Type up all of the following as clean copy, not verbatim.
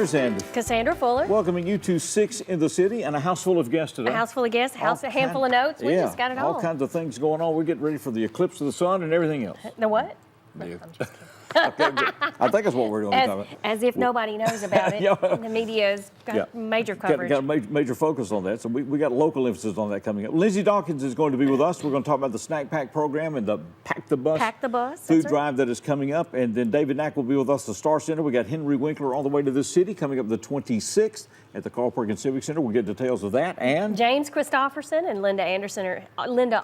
Myers and Cassandra Fuller. welcoming you to 6 in the City and a house full of guests today. A house full of guests, a handful of notes. We just got it all. All kinds of things going on. We're getting ready for the eclipse of the sun and everything else. The what? Okay, I think that's what we're going to talk about. As if nobody knows about it. The media's got major coverage. Got a major focus on that. So we got local emphasis on that coming up. Lindsay Dawkins is going to be with us. We're going to talk about the snack pack program and the Pack the Bus food drive that is coming up. And then David Knack will be with us at the Star Center. We got Henry Winkler all the way to this city coming up the 26th at the Carl Perkins Civic Center. We'll get details of that. And James Christopherson and Linda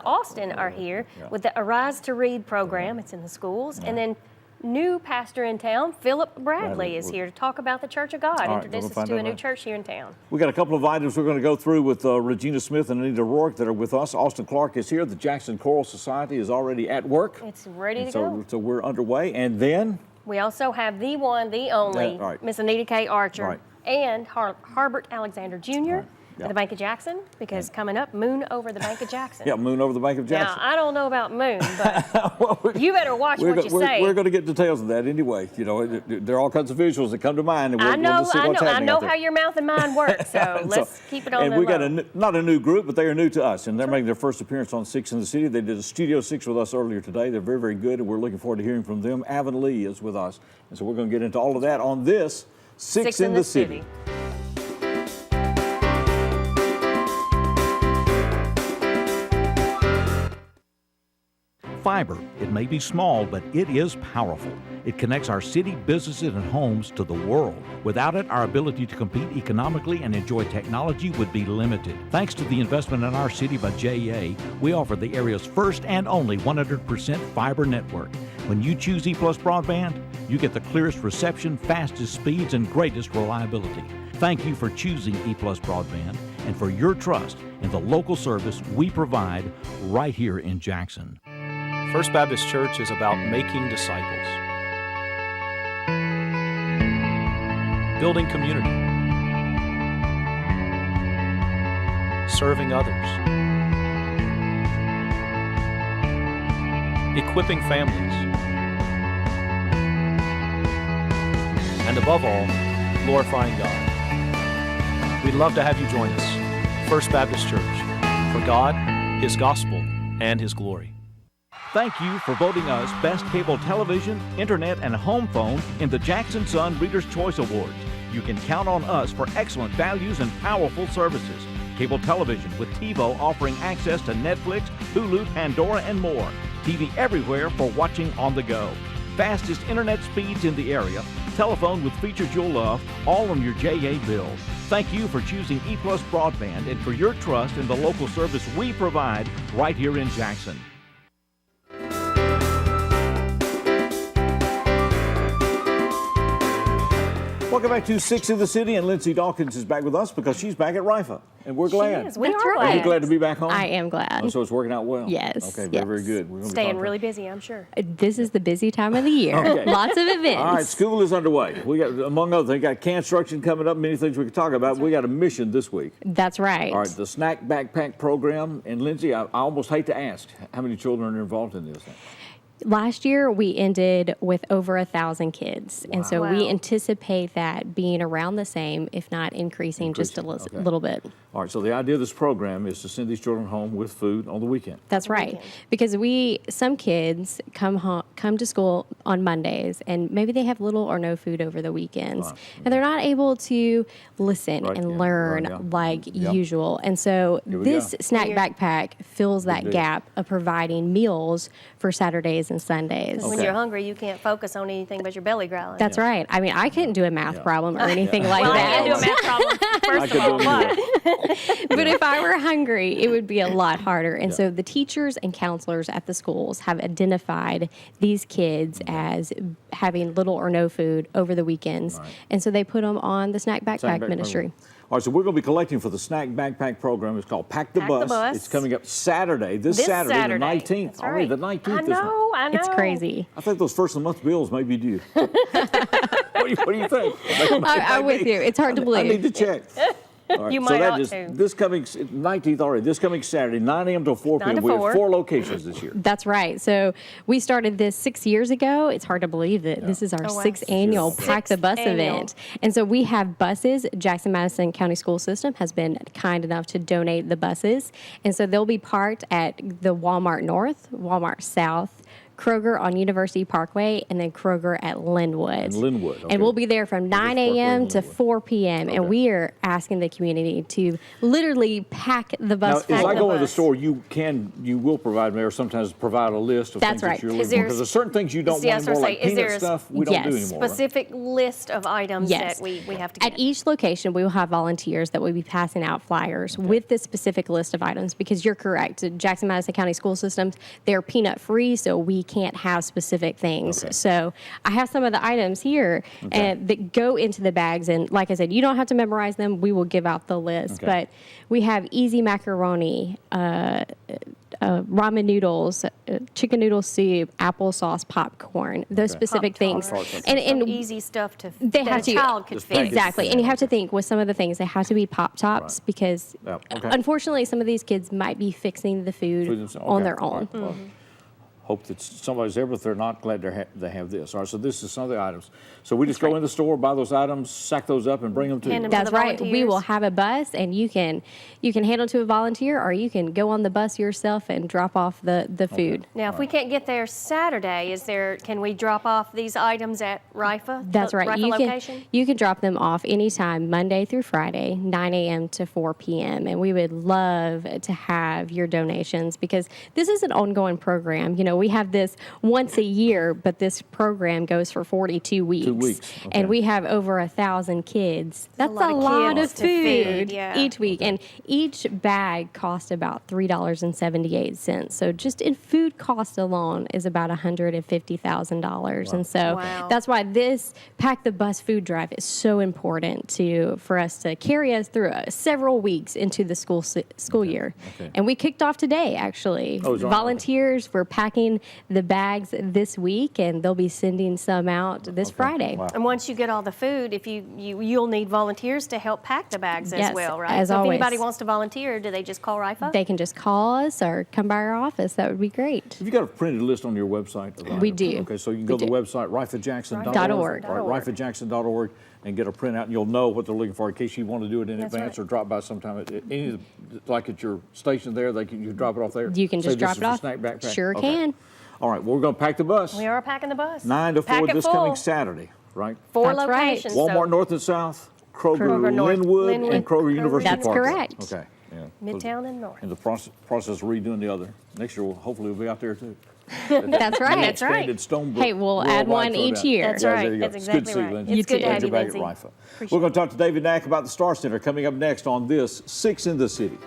Austin are here with the Arise to Read program. It's in the schools. And then new pastor in town, Philip Bradley, is here to talk about the Church of God, introduce us to a new church here in town. We got a couple of items we're going to go through with Regina Smith and Anita Rourke that are with us. Austin Clark is here. The Jackson Choral Society is already at work. It's ready to go. So we're underway. And then we also have the one, the only, Miss Anita K. Archer and Harbert Alexander Jr. at the Bank of Jackson, because coming up, Moon over the Bank of Jackson. Moon over the Bank of Jackson. Now, I don't know about Moon, but you better watch what you say. We're going to get details of that anyway. You know, there are all kinds of visuals that come to mind, and we'll just see what's happening. I know how your mouth and mind work, so let's keep it on the low. And we got not a new group, but they are new to us, and they're making their first appearance on 6 in the City. They did a Studio 6 with us earlier today. They're very, very good, and we're looking forward to hearing from them. AVONLEA is with us, and so we're going to get into all of that on this 6 in the City. Fiber. It may be small, but it is powerful. It connects our city, businesses, and homes to the world. Without it, our ability to compete economically and enjoy technology would be limited. Thanks to the investment in our city by JEA, we offer the area's first and only 100% fiber network. When you choose E+ broadband, you get the clearest reception, fastest speeds, and greatest reliability. Thank you for choosing E+ broadband and for your trust in the local service we provide right here in Jackson. First Baptist Church is about making disciples, building community, serving others, equipping families, and above all, glorifying God. We'd love to have you join us. First Baptist Church, for God, His gospel, and His glory. Thank you for voting us Best Cable Television, Internet, and Home Phone in the Jackson Sun Reader's Choice Awards. You can count on us for excellent values and powerful services. Cable television with TiVo offering access to Netflix, Hulu, Pandora, and more. TV everywhere for watching on the go. Fastest internet speeds in the area. Telephone with features you'll love, all on your JA bill. Thank you for choosing E+ broadband and for your trust in the local service we provide right here in Jackson. Welcome back to 6 in the City, and Lindsay Dawkins is back with us because she's back at RIFA, and we're glad. She is. We are glad. Are you glad to be back home? I am glad. Oh, so it's working out well? Yes. Okay, very good. We're staying really busy, I'm sure. This is the busy time of the year. Lots of events. All right, school is underway. We got, among other things, got construction coming up, many things we can talk about. We got a mission this week. That's right. All right, the snack backpack program. And Lindsay, I almost hate to ask, how many children are involved in this thing? Last year, we ended with over 1,000 kids. Wow. And so we anticipate that being around the same, if not increasing just a little bit. All right, so the idea of this program is to send these children home with food on the weekend. That's right. Because some kids come to school on Mondays, and maybe they have little or no food over the weekends. And they're not able to listen and learn like usual. And so this snack backpack fills that gap of providing meals for Saturdays and Sundays. When you're hungry, you can't focus on anything but your belly growling. That's right. I mean, I couldn't do a math problem or anything like that. that. I can't do a math problem, first of all. But if I were hungry, it would be a lot harder. And so the teachers and counselors at the schools have identified these kids as having little or no food over the weekends. And so they put them on the snack backpack ministry. All right, so we're going to be collecting for the snack backpack program. It's called Pack the Bus. It's coming up Saturday, this Saturday, the 19th. That's right. The 19th. I know. It's crazy. I think those first of the month bills may be due. What do you think? I'm with you. It's hard to believe. I need to check. All right, You so might that ought is to. this coming 19th already. This coming Saturday, 9 a.m. to 4 9 p.m. to We have 4. 4 locations this year. That's right. So we started this 6 years ago. It's hard to believe that this is our Oh, wow. 6th annual Sixth Pack the Bus annual. event. And so we have buses. Jackson-Madison County School System has been kind enough to donate the buses. And so they'll be parked at the Walmart North, Walmart South, Kroger on University Parkway, and then Kroger at Linwood. And Linwood, okay. And we'll be there from 9 Parkway a.m. and to Linwood. 4 p.m. Okay. And we are asking the community to literally pack the Now, bus as full. I go into the bus. store, you will provide me, or sometimes provide a list of That's things right. that you're Is looking there for. Because there's certain things you don't Yeah, want I was anymore, gonna like say, is there peanut a stuff. We don't do Yes. anymore. right? Specific list of items Yes. that we have to get. At each location, we will have volunteers that will be passing out flyers with this specific list of items because you're correct. Jackson-Madison County School Systems, they're peanut free, so we can't have specific things. Okay. So I have some of the items here that go into the bags. And like I said, you don't have to memorize them. We will give out the list. Okay. But we have easy macaroni, ramen noodles, chicken noodle soup, applesauce, popcorn, those specific things. Pop-Tarts. And Some easy stuff to they that have a to child could Just fit. package exactly, and you have to think with some of the things they have to be pop tops because Yeah, okay. unfortunately some of these kids might be fixing the food Food themselves. on Okay. their All own. right. Well, hope that somebody's there, but if they're not, glad they have this. All right, so this is some of the items. So we just go in the store, buy those items, sack those up, and bring them to Hand you. them That's the right. We volunteers. will have a bus, and you can hand it to a volunteer, or you can go on the bus yourself and drop off the food. Now, if we can't get there Saturday, can we drop off these items at Rifa? That's the right. Rifa location? You can drop them off anytime, Monday through Friday, 9 a.m. to 4 p.m. And we would love to have your donations because this is an ongoing program. You know, we have this once a year, but this program goes for 42 weeks. 2 weeks, okay. And we have over 1,000 kids. That's lot a of lot kids of to feed, food yeah. each week. And each bag costs about $3.78. So just in food cost alone is about $150,000. And so Wow. that's why this Pack the Bus food drive is so important for us to carry us through several weeks into the school year. Okay. And we kicked off today, actually. Oh, is that right? Volunteers were packing the bags this week, and they'll be sending some out this Friday. Wow. And once you get all the food, if you'll need volunteers to help pack the bags as Yes, well, right? as so always. if anybody wants to volunteer, do they just call Rifa? They can just call us or come by our office. That would be great. Have you got a printed list on your website? of We items? do. Okay, so you can go We to the do. website, rifajackson.org. .org. All right, rifajackson.org, and get a printout, and you'll know what they're looking for in case you want to do it in That's advance right. or drop by sometime. Any of like at your station there, you drop it off there? You can Say just this drop is it a off. Snack backpack? Sure Okay. can. All right, well, we're going to pack the bus. We are packing the bus. 9 to 4 Pack it this full. coming Saturday, right? 4 That's right. locations. Walmart so North and South, Kroger, Kroger North, Linwood, Linwood, and Kroger Kroger University That's Parkway. correct. Okay. Yeah. Midtown and North. In the process of redoing the other. Next year, hopefully we'll be out there too. That's right. That's right. Expanded Stonebrook Hey, we'll add Worldwide one each Throwdown. year. That's Guys, right. there you go. That's It's good to exactly see you, right. Lindsay. It's good to Glad have you're you, back Lindsay. at Rifa. Appreciate We're going to talk to David Knack about the Star Center coming up next on this 6 in the City.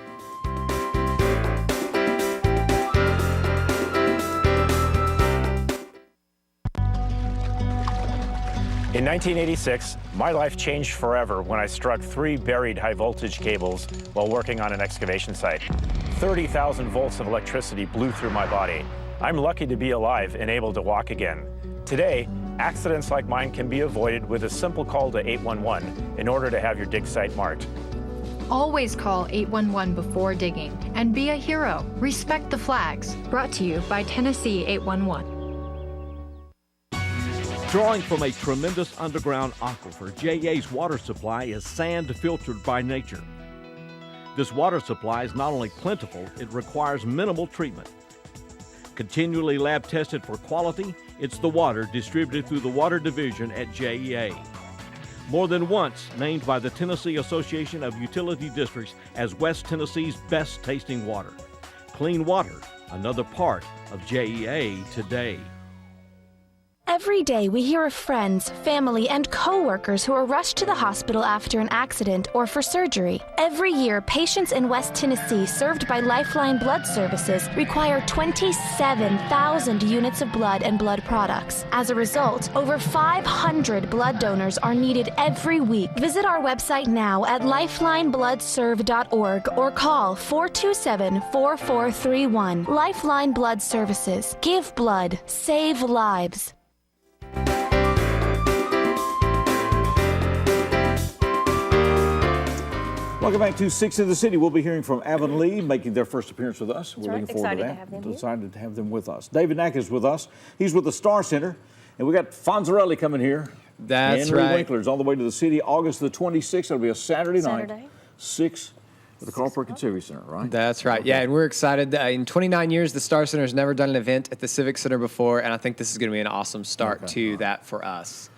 In 1986, my life changed forever when I struck 3 buried high-voltage cables while working on an excavation site. 30,000 volts of electricity blew through my body. I'm lucky to be alive and able to walk again. Today, accidents like mine can be avoided with a simple call to 811 in order to have your dig site marked. Always call 811 before digging and be a hero. Respect the flags. Brought to you by Tennessee 811. Drawing from a tremendous underground aquifer, JA's water supply is sand filtered by nature. This water supply is not only plentiful, it requires minimal treatment. Continually lab tested for quality, it's the water distributed through the Water Division at JEA. More than once named by the Tennessee Association of Utility Districts as West Tennessee's best tasting water. Clean water, another part of JEA today. Every day we hear of friends, family, and co-workers who are rushed to the hospital after an accident or for surgery. Every year, patients in West Tennessee served by Lifeline Blood Services require 27,000 units of blood and blood products. As a result, over 500 blood donors are needed every week. Visit our website now at lifelinebloodserve.org or call 427-4431. Lifeline Blood Services. Give blood. Save lives. Welcome back to 6 in the City. We'll be hearing from AVONLEA making their first appearance with us. We're right. looking forward to that. Excited to have them here. Excited to have them with us. David Knack is with us. He's with the Star Center. And we got Fonzarelli coming here. That's Henry right. Winkler's on the way to the city August the 26th. It'll be a Saturday night. 6 at the Carl Perkins Civic Center, right? That's right. Yeah, and we're excited. In 29 years, the Star Center has never done an event at the Civic Center before, and I think this is going to be an awesome start to that for us.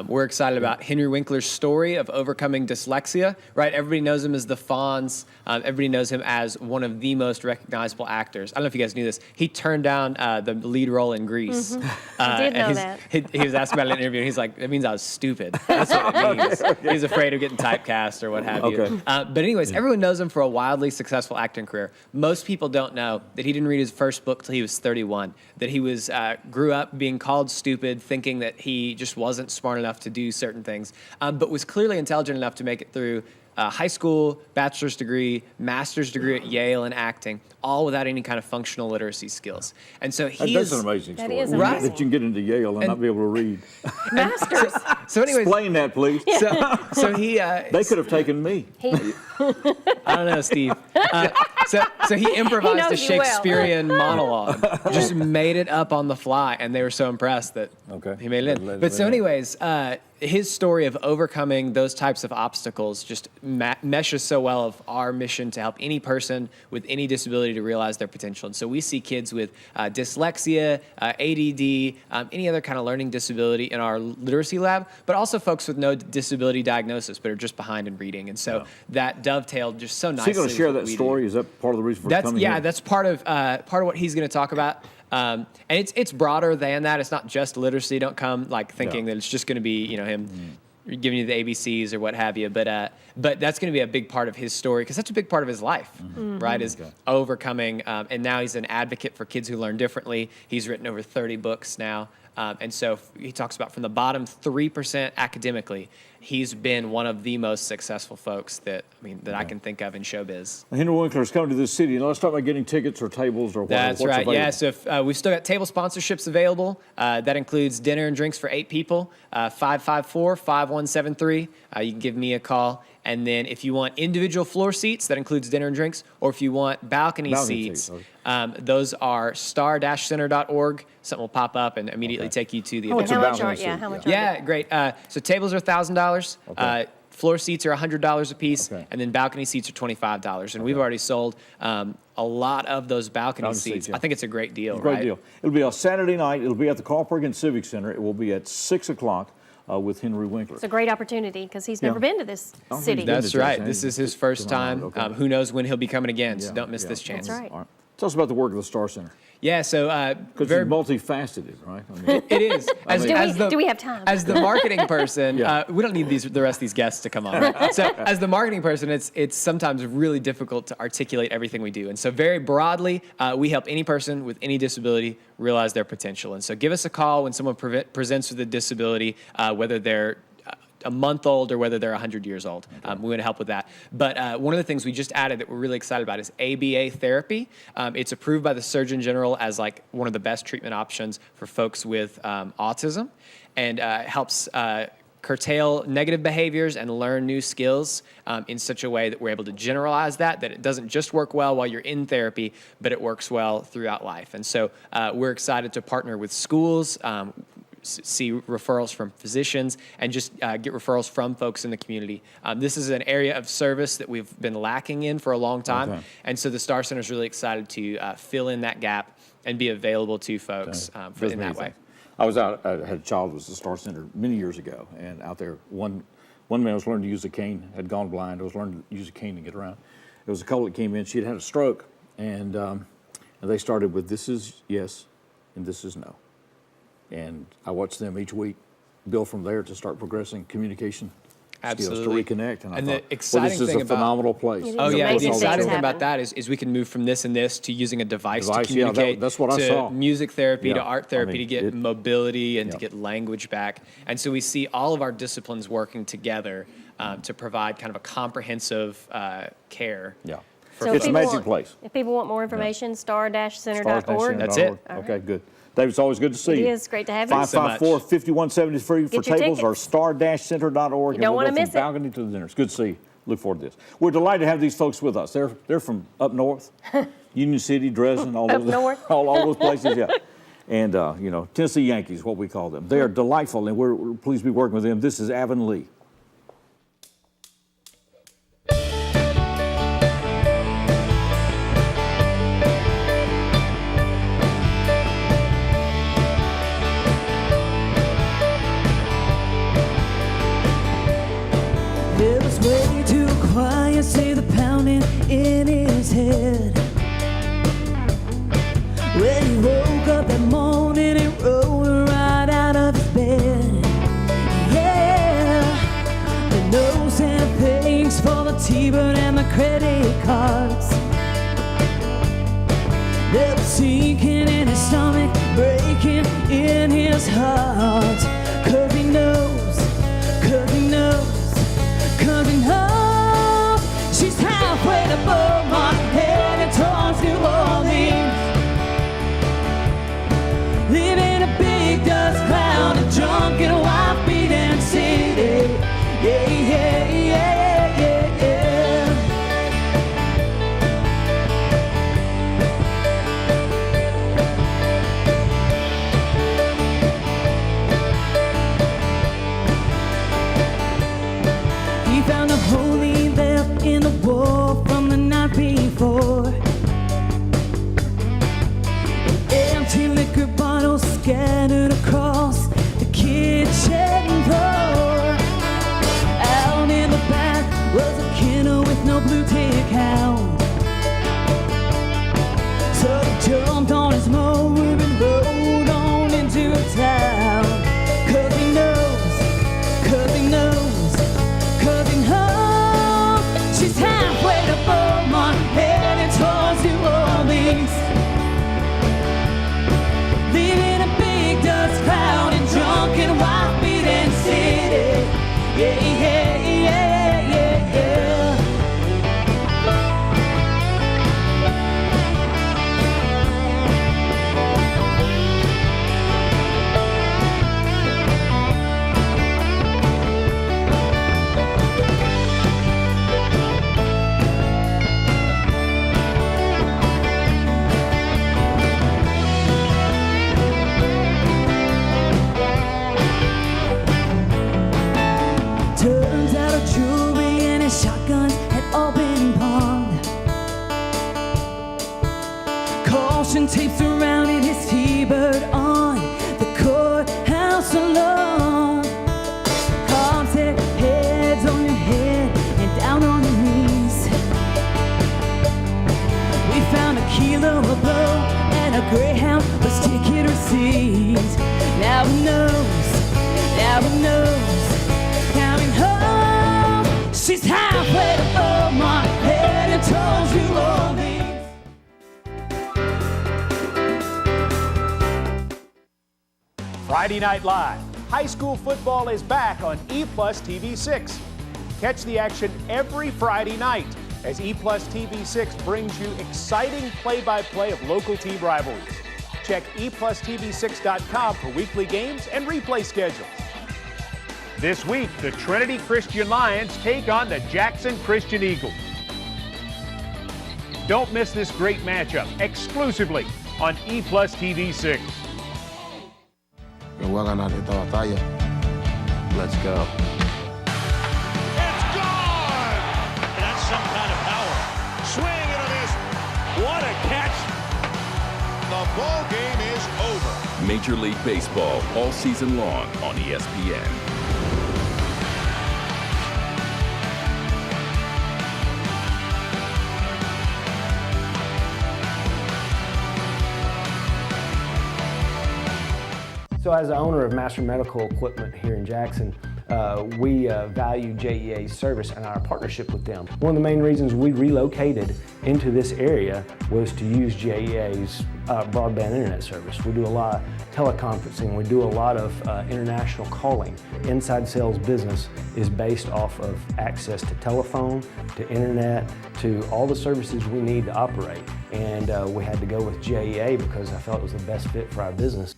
We're excited about Henry Winkler's story of overcoming dyslexia, right? Everybody knows him as the Fonz. Everybody knows him as one of the most recognizable actors. I don't know if you guys knew this. He turned down the lead role in Grease. I did know that. He was asked about it in an interview, and he's like, that means I was stupid. That's what it means. He's afraid of getting typecast or what have you. But anyways, everyone knows him for a wildly successful acting career. Most people don't know that he didn't read his first book till he was 31, that he was grew up being called stupid, thinking that he just wasn't smart enough to do certain things, but was clearly intelligent enough to make it through high school, bachelor's degree, master's degree at Yale in acting, all without any kind of functional literacy skills. And so That's an amazing story. is Right. That you can get into Yale and not be able to read. Masters. So anyways, Explain that, please. so he They could have taken me. I don't know, Steve. So he improvised a knows you well. Shakespearean monologue, just made it up on the fly, and they were so impressed that he made it in. But so anyways, his story of overcoming those types of obstacles just meshes so well of our mission to help any person with any disability to realize their potential. And so we see kids with dyslexia, ADD, any other kind of learning disability in our literacy lab, but also folks with no disability diagnosis but are just behind in reading. And so that dovetailed just so nicely. So you're going to share that story? Is that part of the reason for coming here? Yeah, that's part of what he's going to talk about. And it's broader than that. It's not just literacy. Don't come like thinking that it's just going to be him giving you the ABCs or what have you. But that's going to be a big part of his story because that's a big part of his life, right? Is overcoming. And now he's an advocate for kids who learn differently. He's written over 30 books now. And so he talks about from the bottom 3% academically, he's been one of the most successful folks that I can think of in showbiz. Henry Winkler is coming to this city. Now let's talk about getting tickets or tables or whatever. That's right. Available. Yeah. So if, we've still got table sponsorships available. That includes dinner and drinks for 8 people. 554-5173. You can give me a call. And then if you want individual floor seats, that includes dinner and drinks, or if you want balcony seats, those are star-center.org. Something will pop up and immediately take you to the event. How much are they? Yeah, great. So tables are $1,000. Floor seats are $100 a piece, and then balcony seats are $25. And we've already sold a lot of those balcony seats. I think it's a great deal, It's a great deal. It'll be a Saturday night. It'll be at the Carl Perkins Civic Center. It will be at 6 o'clock. With Henry Winkler. It's a great opportunity because he's never been to this city. That's right. This is his first time. Who knows when he'll be coming again, so don't miss this chance. That's right. All right. Tell us about the work of the Star Center. Yeah, so because it's multifaceted, right? It is. Do we have time? As the marketing person, we don't need the rest of these guests to come on. Right? So as the marketing person, it's sometimes really difficult to articulate everything we do. And so very broadly, we help any person with any disability realize their potential. And so give us a call when someone presents with a disability, whether they're a month old or whether they're 100 years old. We want to help with that. But one of the things we just added that we're really excited about is ABA therapy. It's approved by the Surgeon General as like one of the best treatment options for folks with autism, and helps curtail negative behaviors and learn new skills in such a way that we're able to generalize that it doesn't just work well while you're in therapy, but it works well throughout life. And so we're excited to partner with schools, see referrals from physicians, and just get referrals from folks in the community. This is an area of service that we've been lacking in for a long time, and so the Star Center is really excited to fill in that gap and be available to folks in that way. I was out. I had a child who was at the Star Center many years ago, and out there, one man was learning to use a cane, had gone blind, was learning to use a cane to get around. There was a couple that came in. She had had a stroke, and they started with "This is yes," and "This is no." And I watch them each week build from there to start progressing communication skills to reconnect. And I thought, this is a phenomenal place. Oh, yeah. The exciting thing about that is we can move from this and this to using a device to communicate. That's what I saw. To music therapy, to art therapy, to get mobility and to get language back. And so we see all of our disciplines working together to provide kind of a comprehensive care. Yeah. It's a magic place. If people want more information, star-center.org. That's it. Okay, good. David, it's always good to see you. It is great to have you. 554-5173 for tables tickets. or star-center.org. You don't want to miss it. Balcony to the dinner. It's good to see you. look forward to this. We're delighted to have these folks with us. They're from up north, Union City, Dresden, all over north. all those places, yeah. And, Tennessee Yankees, what we call them. They are delightful, and we're pleased to be working with them. This is AVONLEA. It was way too quiet, say the pounding in his head. When he woke up that morning and rolled right out of his bed. Yeah, the notes and thanks for the T-bird and the credit cards. They were sinking in his stomach, breaking in his heart. 'Cause he knows, 'cause he knows. Coming home, she's halfway above my head and towards New Orleans. Living a big dust cloud, a drunken wife beating city. Yeah, yeah, yeah, yeah, yeah. He found a hole he left in the wall from the night before. An empty liquor bottle scattered across the kitchen floor. Out in the back was a kennel with no blue tick hound. So he jumped on his mower and rode on into town. 'Cause he knows, 'cause he knows. Coming home, she's halfway above my head and towards New Orleans. Leaving a big dust cloud and drunken wife beating city. Yeah, yeah, yeah, yeah, yeah. Turns out her jewelry and his shotguns had all been pawned. Caution tape surrounded his T-bird on the courthouse lawn. Cops said heads on your head and down on your knees. We found a kilo of blow and a Greyhound with ticket receipts. Now he knows, now he knows. Coming home, she's halfway above my head and towards New Orleans. Friday Night Live. High school football is back on E+ TV6. Catch the action every Friday night as E+ TV6 brings you exciting play-by-play of local team rivalries. Check eplusTV6.com for weekly games and replay schedules. This week, the Trinity Christian Lions take on the Jackson Christian Eagles. Don't miss this great matchup exclusively on E+ TV6. Voy a ganar esta batalla. Let's go. It's gone! That's some kind of power. Swing and a miss. What a catch. The ball game is over. Major League Baseball all season long on ESPN. So as the owner of Master Medical Equipment here in Jackson, we value JEA's service and our partnership with them. One of the main reasons we relocated into this area was to use JEA's broadband internet service. We do a lot of teleconferencing, we do a lot of international calling. Inside sales business is based off of access to telephone, to internet, to all the services we need to operate. And we had to go with JEA because I felt it was the best fit for our business.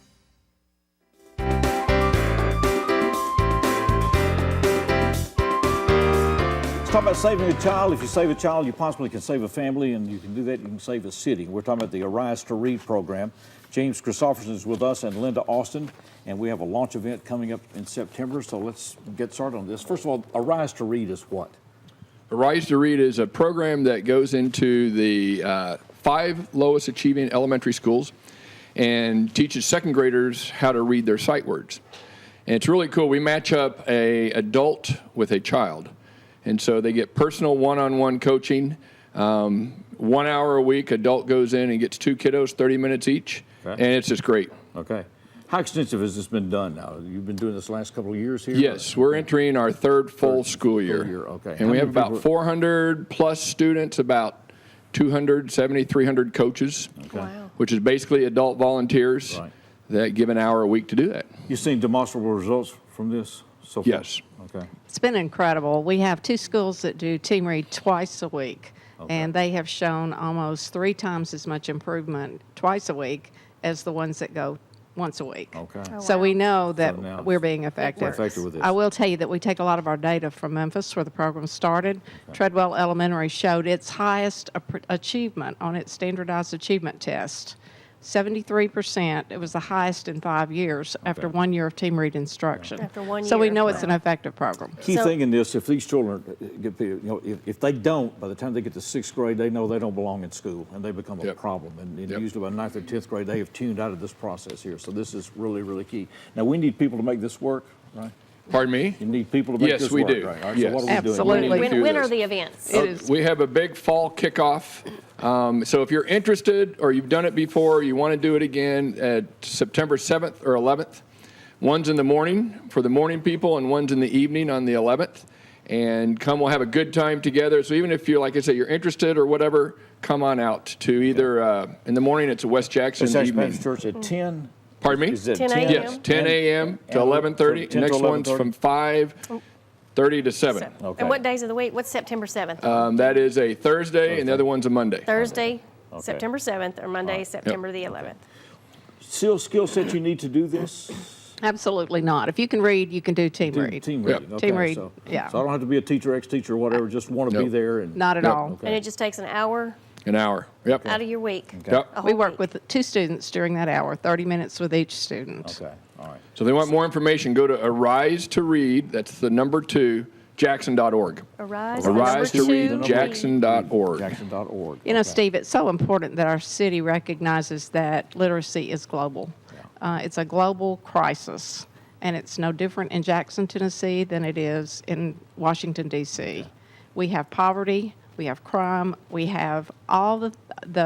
Talk talking about saving a child. If you save a child, you possibly can save a family, and you can do that, you can save a city. We're talking about the Arise to Read program. James Christopherson is with us and Linda Austin, and we have a launch event coming up in September, so let's get started on this. First of all, Arise to Read is what? Arise to Read is a program that goes into the 5 lowest achieving elementary schools and teaches second graders how to read their sight words. And it's really cool. We match up an adult with a child. And so they get personal one-on-one coaching. 1 hour a week, adult goes in and gets 2 kiddos, 30 minutes each. Okay. And it's just great. Okay. How extensive has this been done now? You've been doing this the last couple of years here? Yes, we're entering our third full school year. Okay. And we have about 400 plus students, about 270, 300 coaches, which is basically adult volunteers that give an hour a week to do that. You've seen demonstrable results from this so far? Yes. Okay. It's been incredible. We have 2 schools that do Team Read twice a week, and they have shown almost 3 times as much improvement twice a week as the ones that go once a week. Okay. So we know that we're being effective. With this. I will tell you that we take a lot of our data from Memphis, where the program started. Treadwell Elementary showed its highest achievement on its standardized achievement test. 73%. It was the highest in 5 years after 1 year of Team Read instruction. After 1 year. So we know it's an effective program. Key thing in this, if these children get, if they don't, by the time they get to 6th grade, they know they don't belong in school, and they become a problem. And usually by 9th or 10th grade, they have tuned out of this process here. So this is really, really key. Now, we need people to make this work, right? Pardon me? You need people to make this work, do. right? All right, yes, so what are we absolutely. doing? When are the events? We have a big fall kickoff. So if you're interested or you've done it before, you want to do it again at September 7th or 11th. One's in the morning for the morning people, and one's in the evening on the 11th. And we'll have a good time together. So even if you're, like I say, you're interested or whatever, come on out to either, in the morning it's at West Jackson. West Jackson Church at 10. Pardon me? Is it 10 a.m.? Yes, 10 a.m. to 11:30. Next one's from 5:30 to 7. Okay. And what days of the week? What's September 7th? That is a Thursday, and the other one's a Monday. Thursday, September 7th, or Monday, September the 11th. Still skill set you need to do this? Absolutely not. If you can read, you can do Team Read. Team Read. Okay. Team Read, So I yeah. don't have to be a teacher, ex-teacher, or whatever. Just want to be there. And Not at all. Okay. And it just takes an hour An hour. Yep. out of your week. Yep. A whole We work week. with 2 students during that hour, 30 minutes with each student. Okay. All right. So they want more information, go to Arise to Read, that's the number 2, Jackson.org. Arise to Read, Jackson. Jackson.org. Jackson.org. You know, Steve, it's so important that our city recognizes that literacy is global. It's a global crisis, and it's no different in Jackson, Tennessee than it is in Washington, D.C. We have poverty, we have crime, we have all the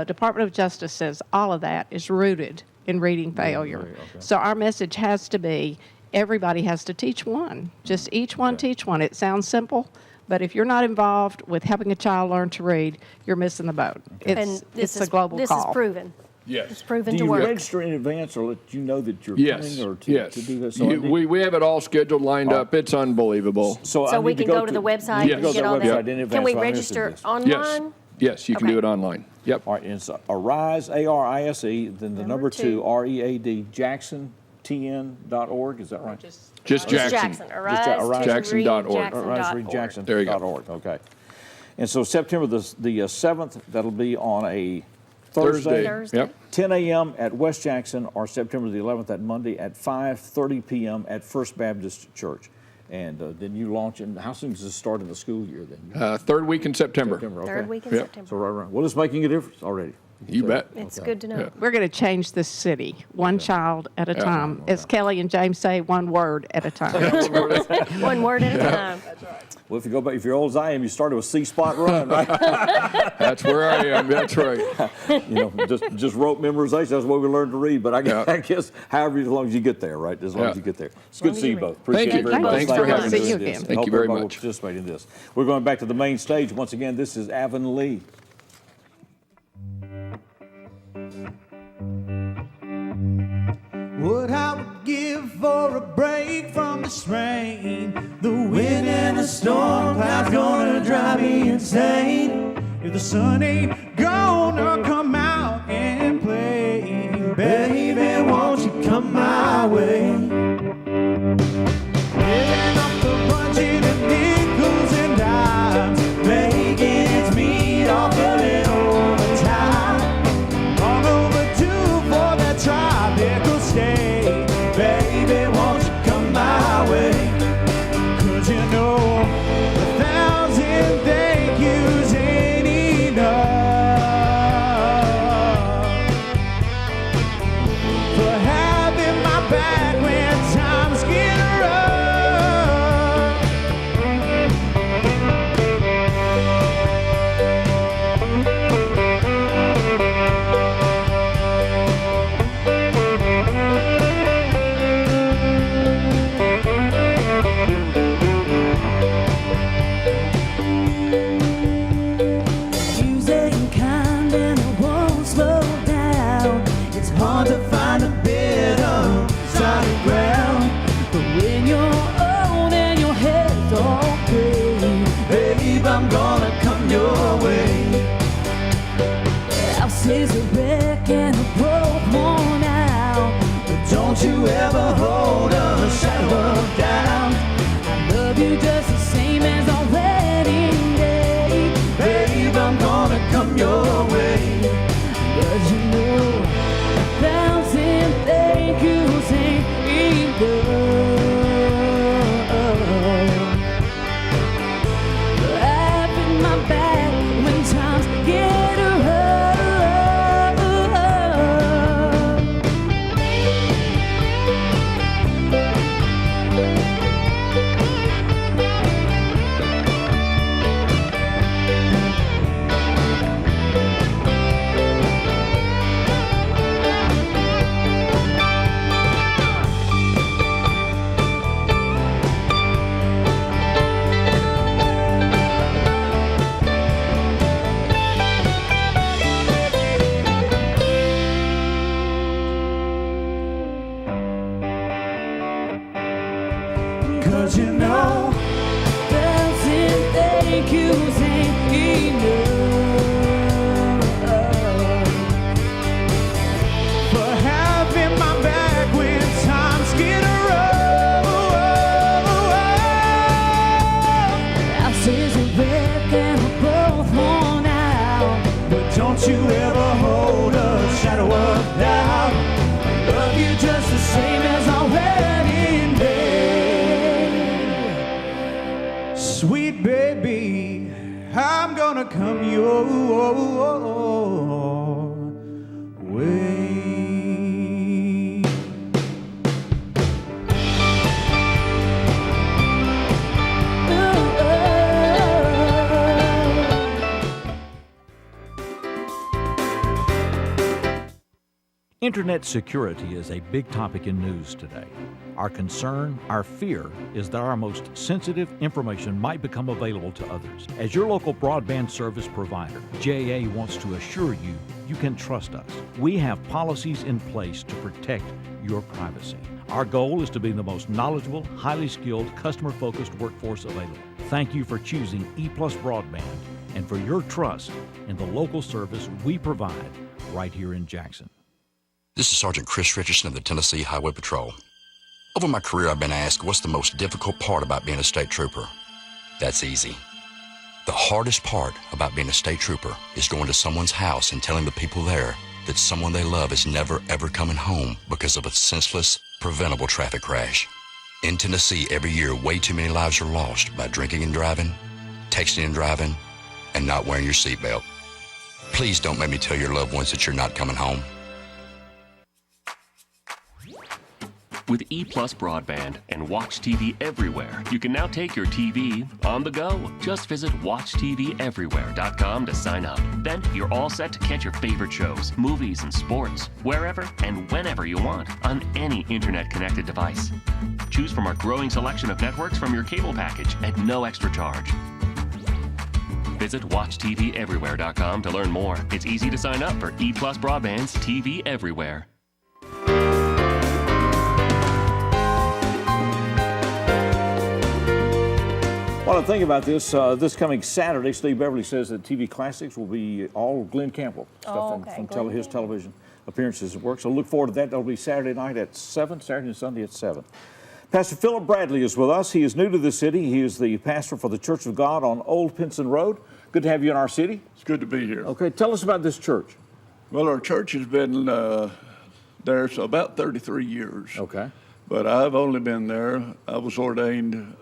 Department of Justice says all of that is rooted in reading failure. So our message has to be everybody has to teach one. Just each one teach one. It sounds simple, but if you're not involved with helping a child learn to read, you're missing the boat. It's a global this call. This is proven. Yes. It's proven Do to you work. register in advance or let you know that you're Yes. coming or to do that? We have it all scheduled, lined up. It's unbelievable. So we can go to the website Yes. and get all that. Can we so I register understand this. online? Yes, you can do it online. Yep. All right, and it's Arise, A-R-I-S-E, then the number 2, R-E-A-D, JacksonTN.org, is that right? Just Just Jackson. Jackson. Arise Jackson.org. AriseReadJackson.org. There you go. Okay. And so September the 7th, that'll be on a Thursday. Yep. 10 a.m. at West Jackson, or September the 11th at Monday at 5:30 p.m. at First Baptist Church. And then you launch in, how soon does this start in the school year then? Third week in September. Okay. Third week in September. So right around. Well, it's making a difference already. You bet. It's good to know. Yeah. We're going to change this city one child at a time. As Kelly and James say, one word at a time. One word at a time. Well, if you go back, if you're old as I am, you started with C-spot run, right? That's where I am. That's right. just rote memorization. That's the way we learn to read. But I guess however, as long as you get there, right? As long as you get there. It's good to see you both. Appreciate it very much. Thanks for having us. us. See you again. Thank you very much. Will participate in this. We're going back to the main stage once again. This is AVONLEA. What I would give for a break from this rain. The wind and the storm clouds gonna drive me insane. If the sun ain't gonna come out and play, baby, won't you come my way? Living off the budget of nickels and dimes. hard to find a better solid ground. But when you're old and your head's all gray, babe, I'm gonna come your way. House is a wreck and a broke worn out, but don't you ever hold a shadow of doubt. I love you just the same as our wedding day, babe, I'm gonna come your way. Cause you know 1,000 thank yous ain't enough. Laughing my back when times get rough. Cause you know 1,000 thank yous ain't enough for having my back when times get rough. House is a wreck and we're both worn out, but don't you ever hold a shadow of doubt. I love you just the same as our wedding day. Sweet baby, I'm gonna come your way. Internet security is a big topic in news today. Our concern, our fear, is that our most sensitive information might become available to others. As your local broadband service provider, JAA wants to assure you you can trust us. We have policies in place to protect your privacy. Our goal is to be the most knowledgeable, highly skilled, customer-focused workforce available. Thank you for choosing E+ Broadband and for your trust in the local service we provide right here in Jackson. This is Sergeant Chris Richardson of the Tennessee Highway Patrol. Over my career, I've been asked what's the most difficult part about being a state trooper. That's easy. The hardest part about being a state trooper is going to someone's house and telling the people there that someone they love is never ever coming home because of a senseless, preventable traffic crash. In Tennessee, every year, way too many lives are lost by drinking and driving, texting and driving, and not wearing your seatbelt. Please don't make me tell your loved ones that you're not coming home. With E+ Broadband and Watch TV Everywhere, you can now take your TV on the go. Just visit WatchTVEverywhere.com to sign up. Then you're all set to catch your favorite shows, movies, and sports, wherever and whenever you want, on any internet-connected device. Choose from our growing selection of networks from your cable package at no extra charge. Visit WatchTVEverywhere.com to learn more. It's easy to sign up for E+ Broadband's TV Everywhere. Well, think about this. This coming Saturday, Steve Beverly says that TV Classics will be all Glenn Campbell stuff from his television appearances at work. So look forward to that. That'll be Saturday night at 7, Saturday and Sunday at 7. Pastor Philip Bradley is with us. He is new to the city. He is the pastor for the Church of God on Old Pinson Road. Good to have you in our city. It's good to be here. Okay, tell us about this church. Well, our church has been there for about 33 years. Okay. But I've only been there. I was ordained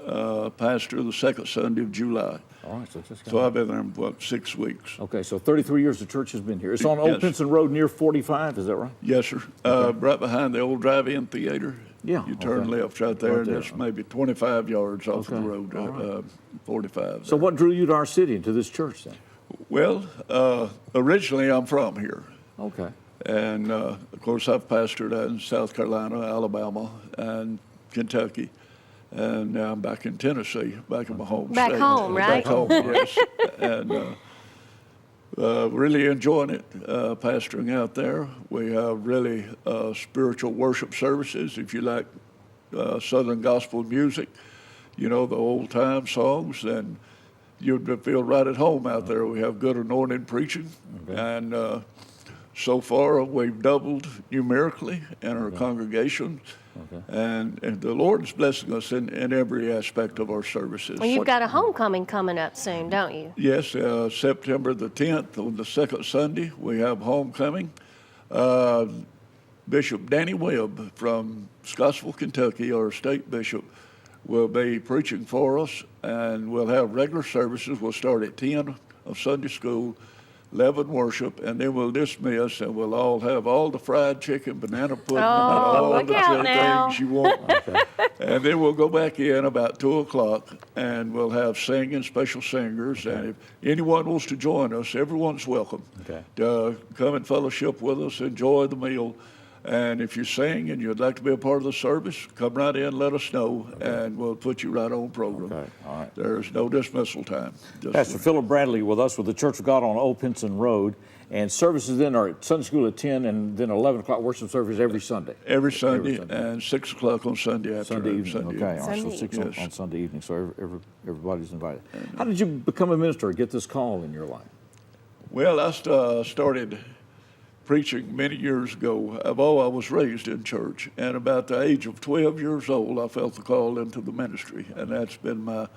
pastor the second Sunday of July. All right, so I've been there for 6 weeks. Okay, so 33 years the church has been here. It's on Old Pinson Road near 45, is that right? Yes, sir. Okay. Right behind the old drive-in theater. Yeah. You turn left right there, and it's maybe 25 yards off the road, 45. So what drew you to our city and to this church then? Well, originally I'm from here. Okay. And, of course, I've pastored in South Carolina, Alabama, and Kentucky. And now I'm back in Tennessee, back in my home back state. Home, right? Back home, yes. And Really enjoying it, pastoring out there. We have really spiritual worship services. If you like Southern gospel music, you know, the old time songs, then you'd feel right at home out there. We have good anointed preaching, and so far we've doubled numerically in our congregation. And the Lord is blessing us in every aspect of our services. Well, you've got a homecoming coming up soon, don't you? Yes, September the 10th, on the second Sunday, we have homecoming. Bishop Danny Webb from Scottsville, Kentucky, our state bishop, will be preaching for us, and we'll have regular services. We'll start at 10 of Sunday school, 11 worship, and then we'll dismiss, and we'll all have all the fried chicken, banana pudding, and all the things you want. And then we'll go back in about 2 o'clock, and we'll have singing, special singers. And if anyone wants to join us, everyone's welcome to come and fellowship with us, enjoy the meal. And if you sing and you'd like to be a part of the service, come right in, let us know, and we'll put you right on program. All right. There's no dismissal time. Pastor Philip Bradley with us with the Church of God on Old Pinson Road. And services then are at Sunday school at 10 and then 11 o'clock worship service every Sunday. Every Sunday, and 6 o'clock on Sunday afternoon. Sunday evening, okay. All right, so 6 on Sunday evening, so everybody's invited. How did you become a minister or get this call in your life? Well, I started preaching many years ago. I was raised in church, and about the age of 12 years old, I felt the call into the ministry, and that's been my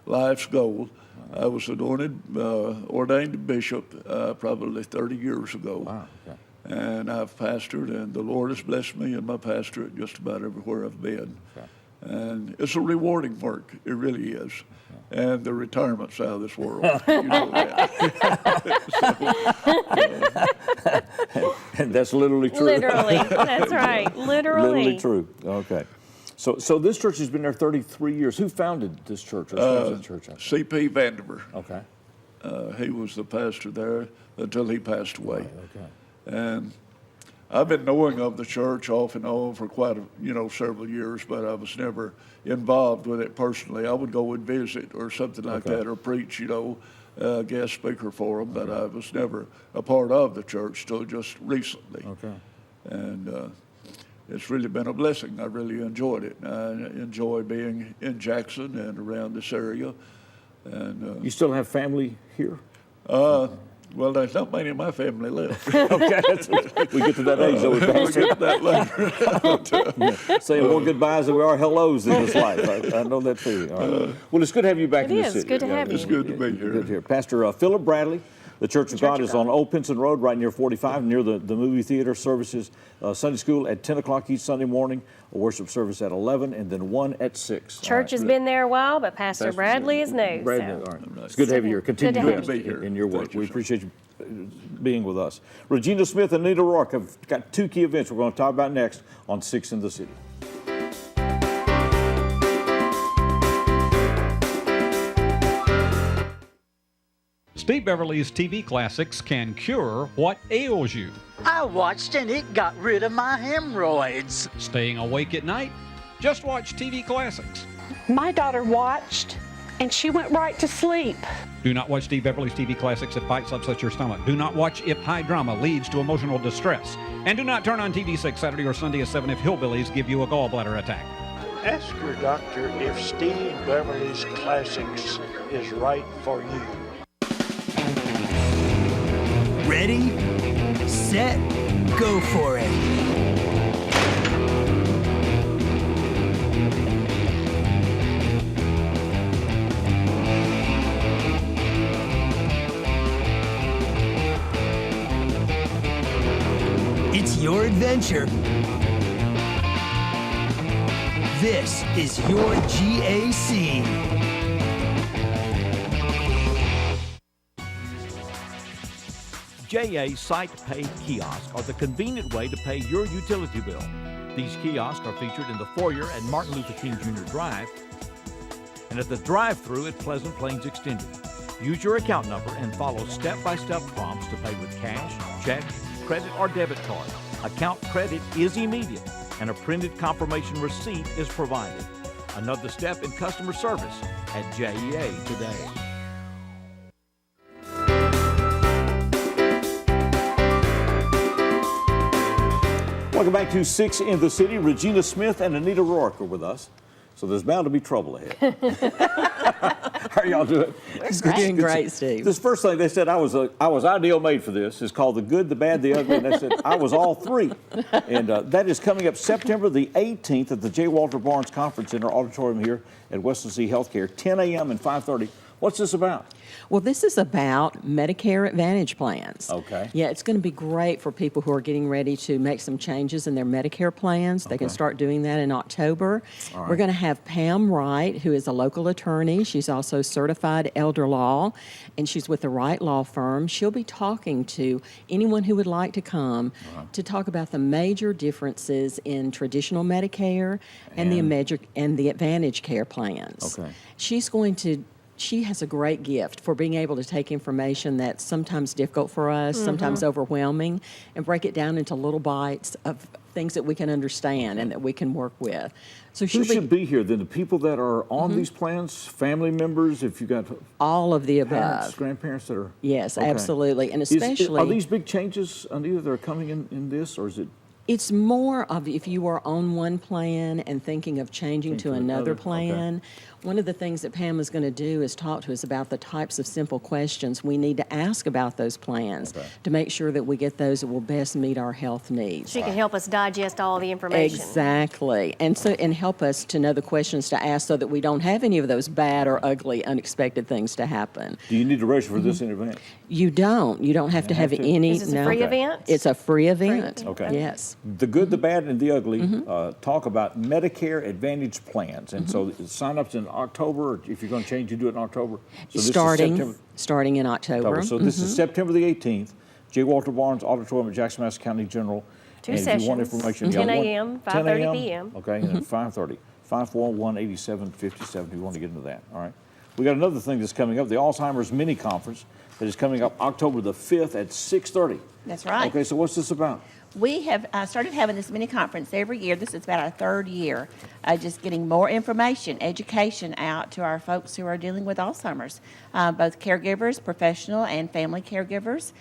life's goal. I was ordained bishop probably 30 years ago. Wow. Okay. And I've pastored, and the Lord has blessed me in my pastorate just about everywhere I've been. Okay. And it's a rewarding work. It really is. And the retirement's out of this world. You know that. And that's literally true. Literally, that's right. Literally true. Okay. So this church has been there 33 years. Who founded this church? Or church C.P. Vandiver. Okay. He was the pastor there until he passed away. Right, okay. And I've been knowing of the church off and on for quite several years, but I was never involved with it personally. I would go and visit or something like that, or preach, guest speaker for them, but I was never a part of the church till just recently. Okay. And it's really been a blessing. I really enjoyed it. I enjoy being in Jackson and around this area. And you still have family here? Well, there's not many of my family left. Okay, we get to that age, though. We get to that later. Saying more goodbyes than we are hellos in this life. I know that feeling. All right. Well, it's good to have you back in the city. It is good to have you. It's good to be here. Good to hear. Pastor Philip Bradley, the Church of God is on Old Pinson Road, right near 45, near the movie theater. Services, Sunday school at 10 o'clock each Sunday morning, a worship service at 11, and then one at 6. Church has been there a while, but Pastor Bradley is new. All right. It's good to have you here. Continue to be here in your work. We appreciate you being with us. Regina Smith and Nita Rourke have got 2 key events we're going to talk about next on 6 in the City. Steve Beverly's TV classics can cure what ails you. I watched and it got rid of my hemorrhoids. Staying awake at night? Just watch TV classics. My daughter watched and she went right to sleep. Do not watch Steve Beverly's TV classics if fights upset your stomach. Do not watch if high drama leads to emotional distress. And do not turn on TV6 Saturday or Sunday at 7 if hillbillies give you a gallbladder attack. Ask your doctor if Steve Beverly's Classics is right for you. Ready, set, go for it. It's your adventure. This is your GAC. JA Site Pay kiosks are the convenient way to pay your utility bill. These kiosks are featured in the foyer at Martin Luther King Jr. Drive and at the drive-thru at Pleasant Plains Extended. Use your account number and follow step-by-step prompts to pay with cash, check, credit, or debit card. Account credit is immediate, and a printed confirmation receipt is provided. Another step in customer service at JEA today. Welcome back to 6 in the City. Regina Smith and Anita Rourke are with us. So there's bound to be trouble ahead. How are y'all doing? We're doing great, Steve. This first thing they said, I was ideal made for this. It's called The Good, the Bad, the Ugly. And they said, I was all three. And that is coming up September the 18th at the J. Walter Barnes Conference Center auditorium here at Western C Healthcare, 10 a.m. and 5:30. What's this about? Well, this is about Medicare Advantage plans. Okay. Yeah, it's going to be great for people who are getting ready to make some changes in their Medicare plans. They can start doing that in October. All right. We're going to have Pam Wright, who is a local attorney. She's also certified elder law, and she's with the Wright Law Firm. She'll be talking to anyone who would like to come to talk about the major differences in traditional Medicare and the Advantage Care plans. Okay. She has a great gift for being able to take information that's sometimes difficult for us, sometimes overwhelming, and break it down into little bites of things that we can understand and that we can work with. So Who should be here then? The people that are on these plans, family members, if you got all of the parents, above. grandparents that are... Yes, Okay. absolutely. And especially... Are these big changes, Anita, that are coming in this, or is it... It's more of if you are on one plan and thinking of changing to another plan. One of the things that Pam is going to do is talk to us about the types of simple questions we need to ask about those plans to make sure that we get those that will best meet our health needs. She can help us digest all the information. Exactly. And help us to know the questions to ask so that we don't have any of those bad or ugly, unexpected things to happen. Do you need to register for this in advance? You don't. You don't have to have any. Is this a free event? It's a free event. Okay. Yes. The Good, the Bad, and the Ugly talk about Medicare Advantage plans. And so sign-ups in October, or if you're going to change, you do it in October. So this is September. Starting in October. So this is September the 18th, J. Walter Barnes Auditorium at Jackson, Madison County General. Two and sessions, if you want information, 10 a.m., 5:30 p.m. Okay, and then 5:30. 541-8757 if you want to get into that, all right? We got another thing that's coming up, the Alzheimer's Mini Conference that is coming up October the 5th at 6:30. That's right. Okay, so what's this about? We have started having this mini conference every year. This is about our third year, just getting more information, education out to our folks who are dealing with Alzheimer's, both caregivers, professional and family caregivers.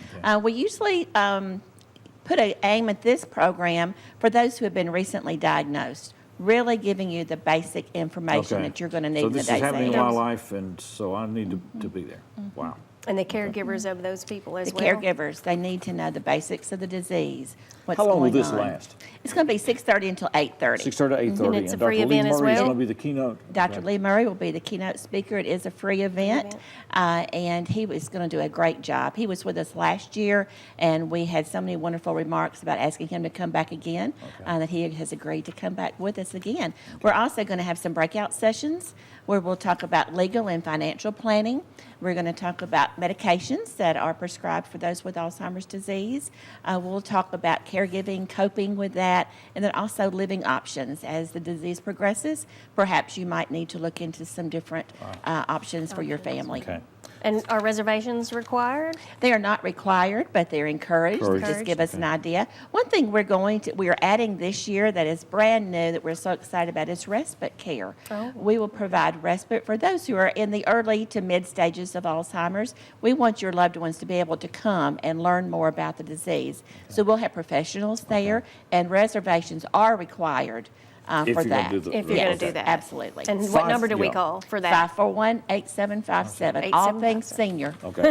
We usually put an aim at this program for those who have been recently diagnosed, really giving you the basic information that you're going to need in the days ahead. So this is happening in my life, and so I need to be there. Wow. And the caregivers of those people as well. The caregivers, they need to know the basics of the disease. What's How long will going this on. last? It's going to be 6:30 until 8:30. 6:30 to 8:30. And it's a Dr. free Lee event as Murray is well? going to be the keynote. Dr. Lee Murray will be the keynote speaker. It is a free event, and he was going to do a great job. He was with us last year, and we had so many wonderful remarks about asking him to come back again, that he has agreed to come back with us again. We're also going to have some breakout sessions where we'll talk about legal and financial planning. We're going to talk about medications that are prescribed for those with Alzheimer's disease. We'll talk about caregiving, coping with that, and then also living options. As the disease progresses, perhaps you might need to look into some different options for your family. Okay. And are reservations required? They are not required, but they're encouraged. Just give us an idea. One thing we are adding this year that is brand new that we're so excited about is respite care. We will provide respite for those who are in the early to mid stages of Alzheimer's. We want your loved ones to be able to come and learn more about the disease. So we'll have professionals there, and reservations are required. For that. If you're going to do that. Absolutely. And what number do we call for that? 541-8757. All things senior. Okay.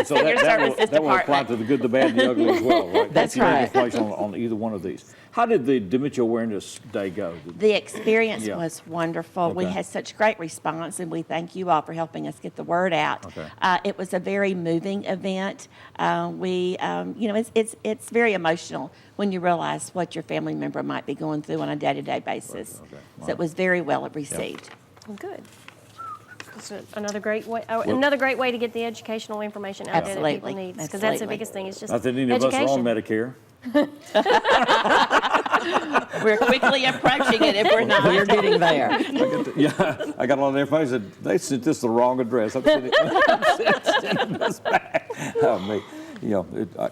So that will apply to the good, the bad, and the ugly as well, right? That's right. Information on either one of these. How did the Dementia Awareness Day go? The experience was wonderful. We Okay. had such great response, and we thank you all for helping us get the word out. Okay. It was a very moving event. It's very emotional when you realize what your family member might be going through on a day-to-day basis. So it was very well received. Well, good. It's another great way. Another great way to get the educational information out there that people need, because that's the biggest thing. It's just not that any of us are on Medicare. We're quickly approaching it if we're not. We're getting there. I got on there. I said they sent this the wrong address. I'm sending this back. Oh, me.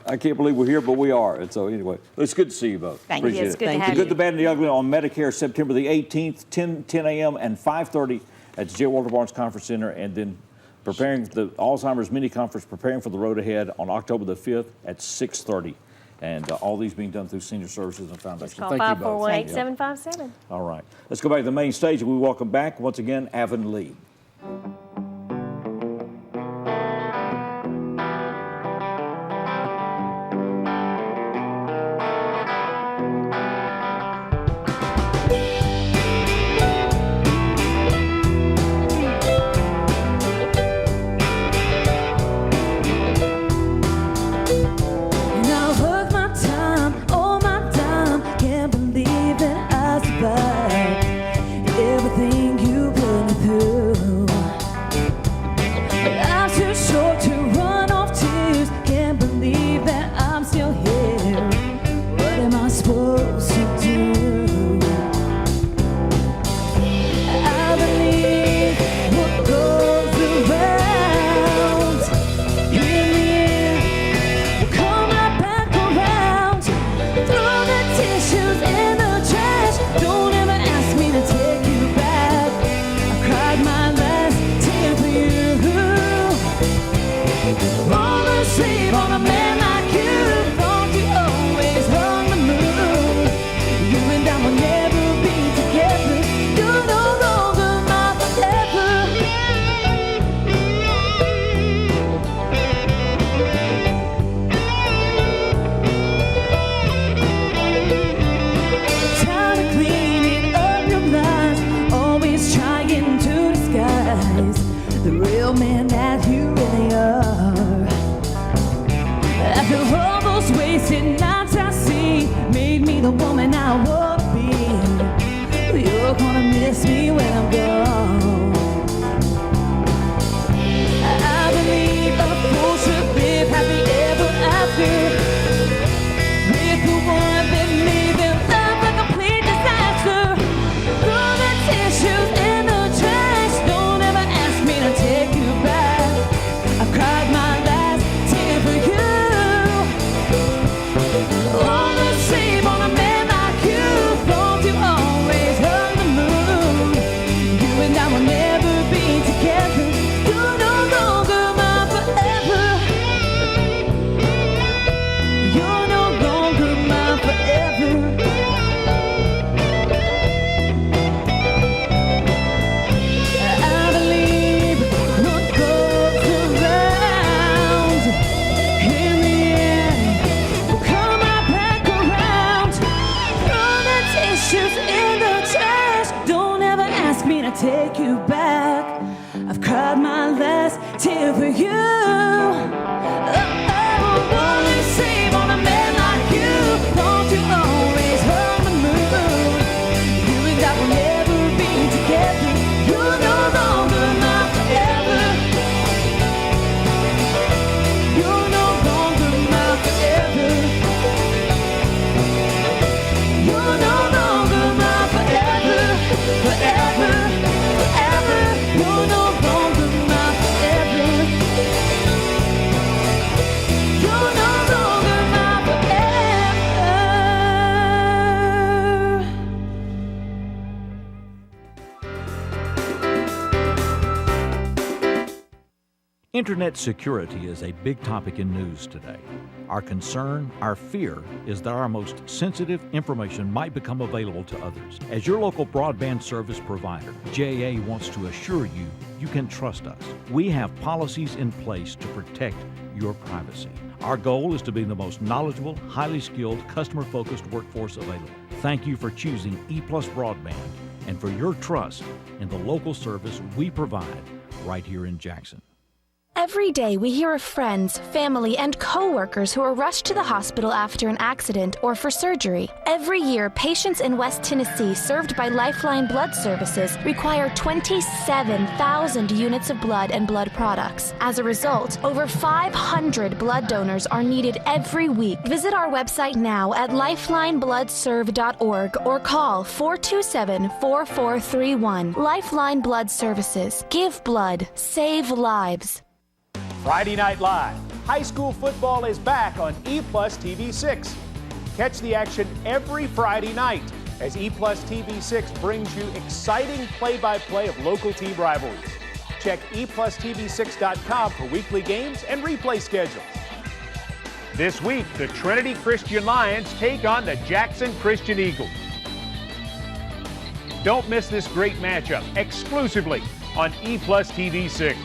I can't believe we're here, but we are. And so anyway, it's good to see you both. Thank you. It's good to have The you. Good, the Bad, and the Ugly on Medicare, September the 18th, 10 a.m. and 5:30 at the J. Walter Barnes Conference Center, and then preparing the Alzheimer's Mini Conference, preparing for the road ahead on October the 5th at 6:30. And all these being done through Senior Services and Foundation. Call 541-8757. All right. Let's go back to the main stage. We welcome back, once again, AVONLEA. Everything you put me through, I'm too short to run off tears. Can't believe that I'm still here. What am I supposed to do? I believe what goes around in the end will come right back around. Throw the tissues in the trash. Don't ever ask me to take you back. I cried my last tear for you. Fall asleep on a man like you. Thought you always hung the moon. You and I will never be together. You're no longer my forever. Time to clean up your lies. Always trying to disguise the real man that you really are. After all those wasted nights I see, made me the woman I would be. You're gonna miss me when I'm gone. I believe a fool should live happy ever after. With the one that made their life a complete disaster. Throw the tissues in the trash. Don't ever ask me to take you back. I cried my last tear for you. All the same on a man like you. Thought you always hung the moon. You and I will never be together. You're no longer my forever. You're no longer my forever. I believe what goes around in the end will come right back around. Throw the tissues in the trash. Don't ever ask me to take you back. I've cried my last tear for you. Wanna save on a man like you. Thought you always hung the moon. You and I will never be together. You're no longer my forever. You're no longer my forever. You're no longer my forever. Forever, forever. You're no longer my forever. You're no longer my forever. Internet security is a big topic in news today. Our concern, our fear, is that our most sensitive information might become available to others. As your local broadband service provider, JA wants to assure you you can trust us. We have policies in place to protect your privacy. Our goal is to be the most knowledgeable, highly skilled, customer-focused workforce available. Thank you for choosing E+ Broadband and for your trust in the local service we provide right here in Jackson. Every day we hear of friends, family, and co-workers who are rushed to the hospital after an accident or for surgery. Every year, patients in West Tennessee served by Lifeline Blood Services require 27,000 units of blood and blood products. As a result, over 500 blood donors are needed every week. Visit our website now at lifelinebloodserve.org or call 427-4431. Lifeline Blood Services. Give blood. Save lives. Friday Night Live. High school football is back on E+ TV6. Catch the action every Friday night as E+ TV6 brings you exciting play-by-play of local team rivalries. Check eplusTV6.com for weekly games and replay schedules. This week, the Trinity Christian Lions take on the Jackson Christian Eagles. Don't miss this great matchup exclusively on E+ TV 6.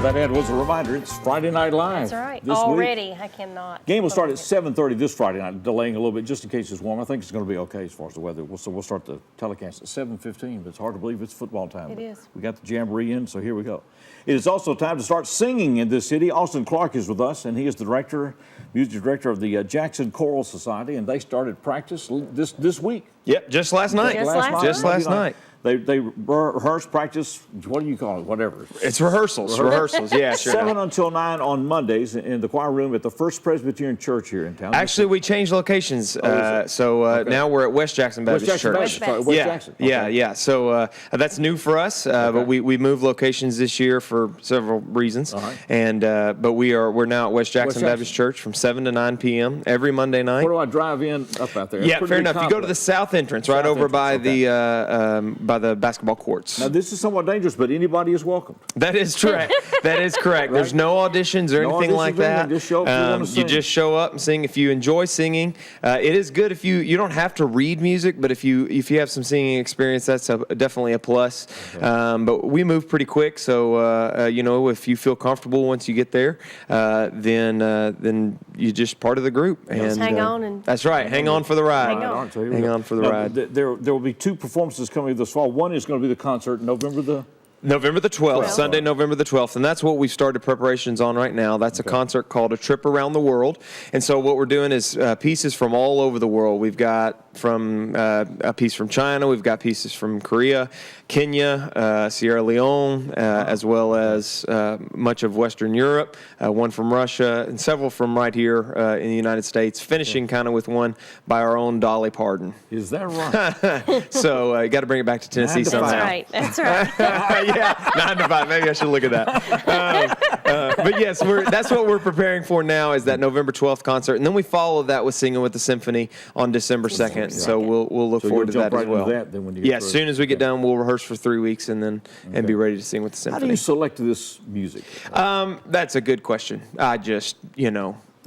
That ad was a reminder. It's Friday Night Live. That's right. This Already, week. I cannot. Game will start at 7:30 this Friday night, delaying a little bit just in case it's warm. I think it's going to be okay as far as the weather. So we'll start the telecast at 7:15, but it's hard to believe it's football time. It is. We got the Jamboree in, so here we go. It is also time to start singing in this city. Austin Clark is with us, and he is the music director of the Jackson Choral Society, and they started practice this week. Yep, just last night. Just last night. They rehearse, practice, what do you call it, whatever. It's rehearsals, yeah, sure. 7 until 9 on Mondays in the choir room at the First Presbyterian Church here in town. Actually, we changed locations, now we're at West Jackson Baptist Church. West Jackson. Yeah. So that's new for us, but we moved locations this year for several reasons, and but we're now at West Jackson Baptist Church from 7 to 9 p.m. every Monday night. Where do I drive in up out there? Yeah, fair enough. You go to the south entrance, right over by the basketball courts. Now, this is somewhat dangerous, but anybody is welcome. That is correct. That is correct. Right? There's no auditions or anything like that. Just show up if you want to sing. You just show up and sing. If you enjoy singing, it is good if you don't have to read music, but if you have some singing experience, that's definitely a plus. Okay. But we move pretty quick, so if you feel comfortable once you get there, then you're just part of the group. Just and hang on and that's right. Hang on for the ride. Hang on for the ride. There will be 2 performances coming this fall. One is going to be the concert November the 12th, Sunday, November the 12th, and that's what we've started preparations on right now. That's a concert called A Trip Around the World, and so what we're doing is pieces from all over the world. We've got from a piece from China, we've got pieces from Korea, Kenya, Sierra Leone, as well as much of Western Europe, one from Russia, and several from right here in the United States, finishing kind of with one by our own Dolly Parton. Is that right? So you got to bring it back to Tennessee somehow. That's right. Yeah, 9 to 5. Maybe I should look at that. But yes, that's what we're preparing for now is that November 12th concert. And then we follow that with Singing with the Symphony on December 2nd. So we'll look forward to that as well. As soon as we get done, we'll rehearse for 3 weeks and then and be ready to sing with the symphony. How do you select this music? That's a good question. I just,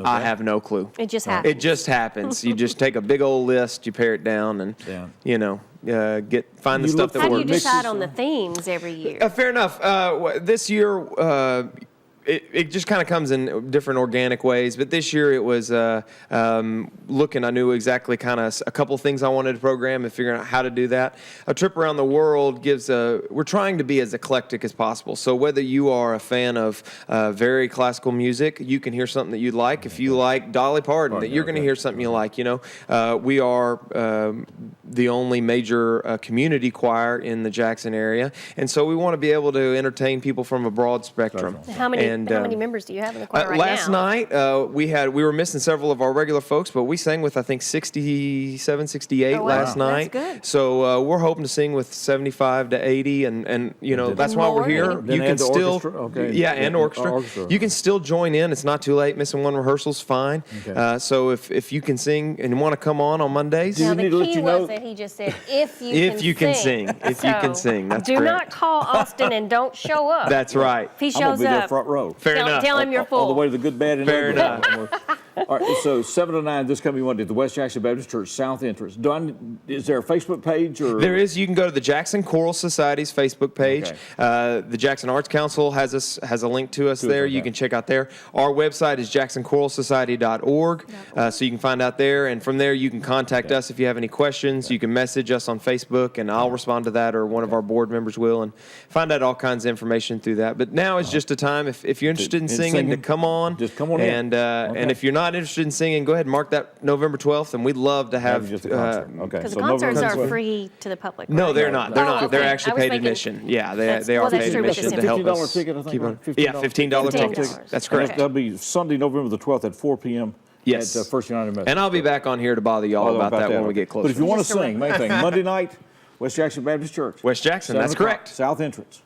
I have no clue. It just happens. It just happens. You just take a big old list, you pare it down, and find the stuff that works. How do you decide on the themes every year? Fair enough. This year, it just kind of comes in different organic ways. But this year it was looking, I knew exactly kind of a couple of things I wanted to program and figuring out how to do that. A Trip Around the World we're trying to be as eclectic as possible. So whether you are a fan of very classical music, you can hear something that you like. If you like Dolly Parton, you're going to hear something you like. We are the only major community choir in the Jackson area. And so we want to be able to entertain people from a broad spectrum. How many members do you have in the choir right last now? Last night, we were missing several of our regular folks, but we sang with, I think, 67, 68 last night. That's good. So we're hoping to sing with 75 to 80, and that's why we're here. You can still, and orchestra. You can still join in. It's not too late. Missing one rehearsal's fine. Okay. So if you can sing and want to come on Mondays, now the key was that he just said if you can sing. If you can sing, that's do correct. not call Austin and don't show up. That's right. If he shows I'm gonna be there up, front row. Fair enough. Tell him you're full. All the way to the good, bad, and fair enough. All right, so 7 to 9 this coming Monday at the West Jackson Baptist Church South Entrance. Is there a Facebook page? Or there is. You can go to the Jackson Choral Society's Facebook page. Okay. The Jackson Arts Council has a link to us there. You can check out there. Our website is jacksonchoralsociety.org, so you can find out there. And from there, you can contact us if you have any questions. You can message us on Facebook, and I'll respond to that, or one of our board members will, and find out all kinds of information through that. But now is just a time, if you're interested in singing, to come on. Just come on in. And if you're not interested in singing, go ahead and mark that November 12th, and we'd love to have. Because the concerts are free to the public. No, right? they're not. They're not. Okay. They're actually paid admission. Yeah, they are paid admission to help us. $15 ticket, I think. $15 tickets. That's correct. That'll be Sunday, November the 12th at 4 p.m. Yes. At First United Methodist. And I'll be back on here to bother y'all about that when we get closer. But if you want to sing, main thing, Monday night, West Jackson Baptist Church. West Jackson, that's correct. South Entrance.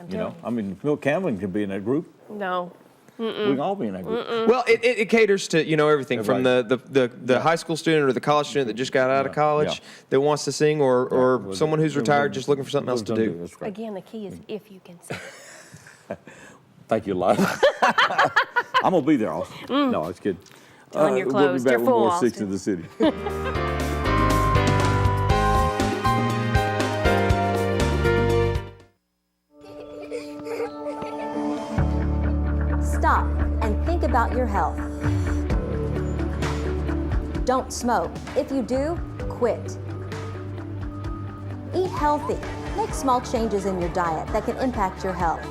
Milt Camlin could be in that group. No. We can all be in that group. Well, it caters to everything from the high school student or the college student that just got out of college that wants to sing, or someone who's retired just looking for something else to do. Again, the key is if you can sing. Thank you a lot. I'm gonna be there. No, it's good. On your clothes, we'll be back you're with full, more Austin. 6 in the City. Stop and think about your health. Don't smoke. If you do, quit. Eat healthy. Make small changes in your diet that can impact your health.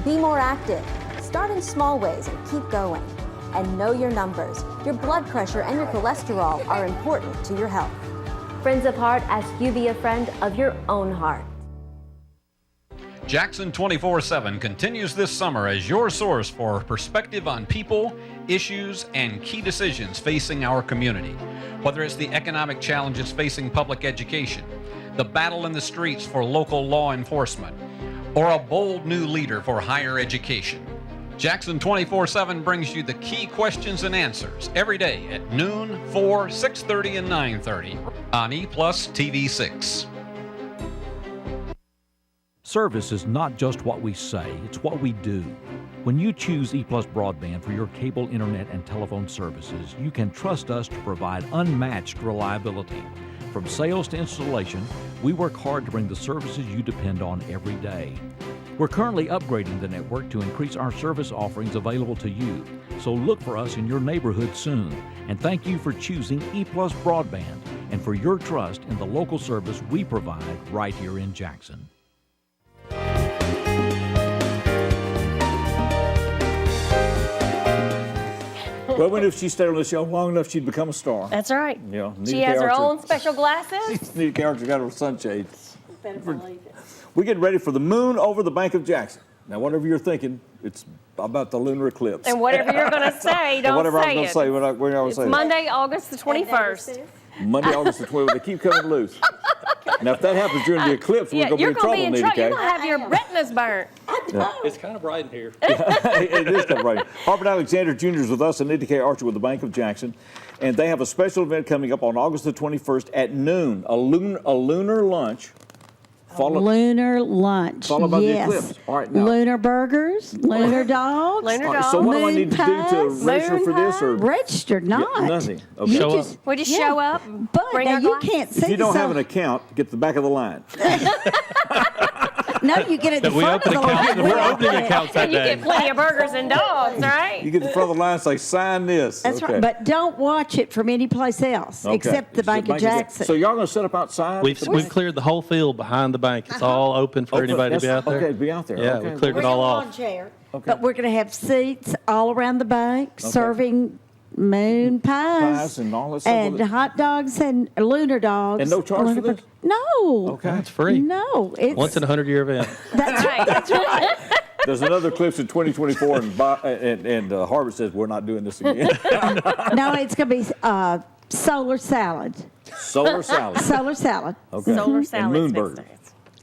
Be more active. Start in small ways and keep going. And know your numbers. Your blood pressure and your cholesterol are important to your health. Friends of Heart ask you be a friend of your own heart. Jackson 24/7 continues this summer as your source for perspective on people, issues, and key decisions facing our community. Whether it's the economic challenges facing public education, the battle in the streets for local law enforcement, or a bold new leader for higher education, Jackson 24/7 brings you the key questions and answers every day at noon, 4, 6:30, and 9:30 on E+ TV6. Service is not just what we say, it's what we do. When you choose E+ Broadband for your cable, internet, and telephone services, you can trust us to provide unmatched reliability. From sales to installation, we work hard to bring the services you depend on every day. We're currently upgrading the network to increase our service offerings available to you, so look for us in your neighborhood soon. And thank you for choosing E+ Broadband and for your trust in the local service we provide right here in Jackson. Well, we knew if she stayed on the show long enough, she'd become a star. That's right. You know, She has her own special glasses. Nita Character got her sunshades. Better believe it. We're getting ready for the moon over the Bank of Jackson. Now, whatever you're thinking, it's about the lunar eclipse. And whatever you're going to say, don't whatever say I'm going it. to say, we're not going to It's say it. Monday, August the 21st. Monday, August the 12th. They keep coming loose. Now, if that happens during the eclipse, we're going to be in trouble, Nita You're Kay. going to have your retinas burnt. It's kind of bright in here. It is kind of right. Harper Alexander Jr. is with us and Nita K. Archer with the Bank of Jackson. And they have a special event coming up on August the 21st at noon, a lunar lunch. Lunar lunch. Followed by yes. the eclipse. All right, now. Lunar burgers, lunar dogs. Lunar All right, dogs. so what do I moon need to do to pies, register for this? Or register not. nothing. Okay. You Show just, We just yeah. show up, But bring now our you glasses. can't see. If you don't so- have an account, get to the back of the line. No, you get at the We front open of the accounts. line. We're opening accounts that And you day. get plenty of burgers and dogs, right? You get to the front of the line and say, sign this. That's okay. right. But don't watch it from any place else Okay. except the It's Bank of Jackson. So y'all going to set up outside? We've cleared the whole field behind the bank. It's all open for anybody to be out there. Okay, be out there. Yeah, okay. we cleared We're it all gonna lawn off. chair, Okay. but we're going to have seats all around the bank serving moon pies, Pies and all that stuff and with it? hot dogs and lunar dogs. And no charge for this? No. Okay. It's free. No. It's, Once in a 100-year event. that's right. That's right. There's another eclipse in 2024, and Harvard says we're not doing this again. No, it's going to be solar salad. Solar salad. Solar salad. Okay. Solar And salad. moon burgers.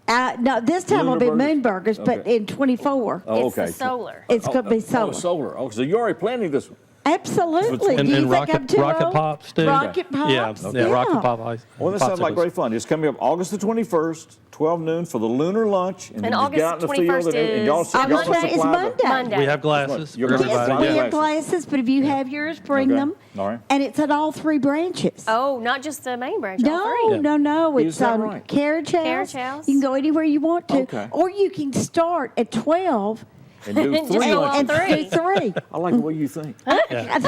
No, this time Lunar will be burgers? moon burgers, but Okay. in 24. Oh, It's okay. the solar. It's going to be solar. Oh, solar. Oh, so you're already planning this one. Absolutely. And, Do you and think I'm too rocket old? pops, too. Rocket pops? Yeah, rocket pop ice. Well, this sounds like popsicles. great fun. It's coming up August the 21st, 12 noon for the lunar lunch. And then you August get out in the field 21st and y'all is y'all Monday. supply It's the- Monday. Monday. We have glasses You're for gonna Yes, supply everybody. we the have glasses. glasses, but if you have yours, bring Okay. them. All right. And it's at all three branches. Oh, not just the main branch. all No, three. no. Is It's that on right? Carriage House. Carriage House. You can go anywhere you want to. Okay. Or you can start at 12 And do Just three go all lunches. three. and do three. I like the way you think. Yeah.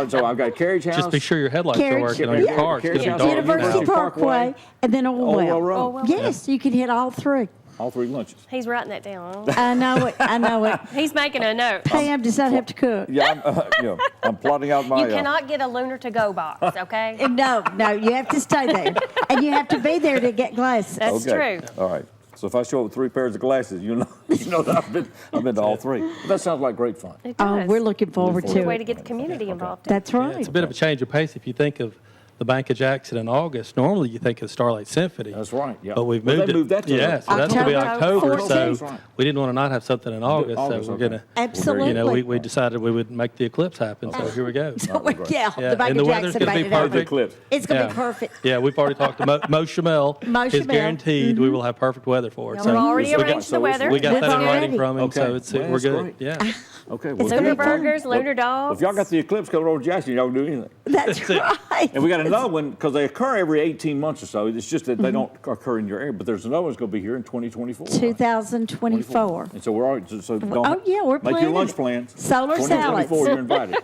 So I've got Carriage House. Just be sure your headlights are Carriage- working on your yeah, car. It's Carriage going House. to be dark University now. Parkway. Parkway, and then Orwell Orwell. Road. Yes, you can hit all three. All three lunches. He's writing that down. I know it. I know it. He's making a note. Pam does not have to cook. Yeah, I'm plotting out my. You cannot get a lunar to-go box, okay? No, you have to stay there. And you have to be there to get glasses. That's okay. true. All right. So if I show up with 3 pairs of glasses, you know that I've been to all 3. But that sounds like great fun. It Oh, does. we're looking forward It's a to way to it. get the community involved. That's right. It's a bit of a change of pace if you think of the Bank of Jackson in August, normally you think of Starlight Symphony. That's right, yeah. But we've Well, moved they moved that to yeah, so that's going to be October. So That's right. we didn't want to not have something in August, August, so we're okay. going to, Absolutely. we decided we would make the eclipse happen. So here we go. Yeah, the Bank and of the weather's Jackson going to made be it happen. perfect. It's going to be perfect. Yeah, we've already talked to Mo Shamel. Mo It's Shamel. guaranteed we will have perfect weather for it. Y'all have already arranged the weather. We got We've that in already. writing from him, so it's, Well, we're that's good. great. Yeah. Okay. It's Well, gonna Lunar be fun. burgers, lunar well, dogs. if y'all got the eclipse coming over Jackson, y'all can do anything. That's right. And we got another one, because they occur every 18 months or so. It's just that they don't occur in your area. But there's another one's going to be here in 2024. 2024. And so we're all, so don't Oh, yeah, we're make your planning lunch it. plans. Solar 2024, salads. you're invited.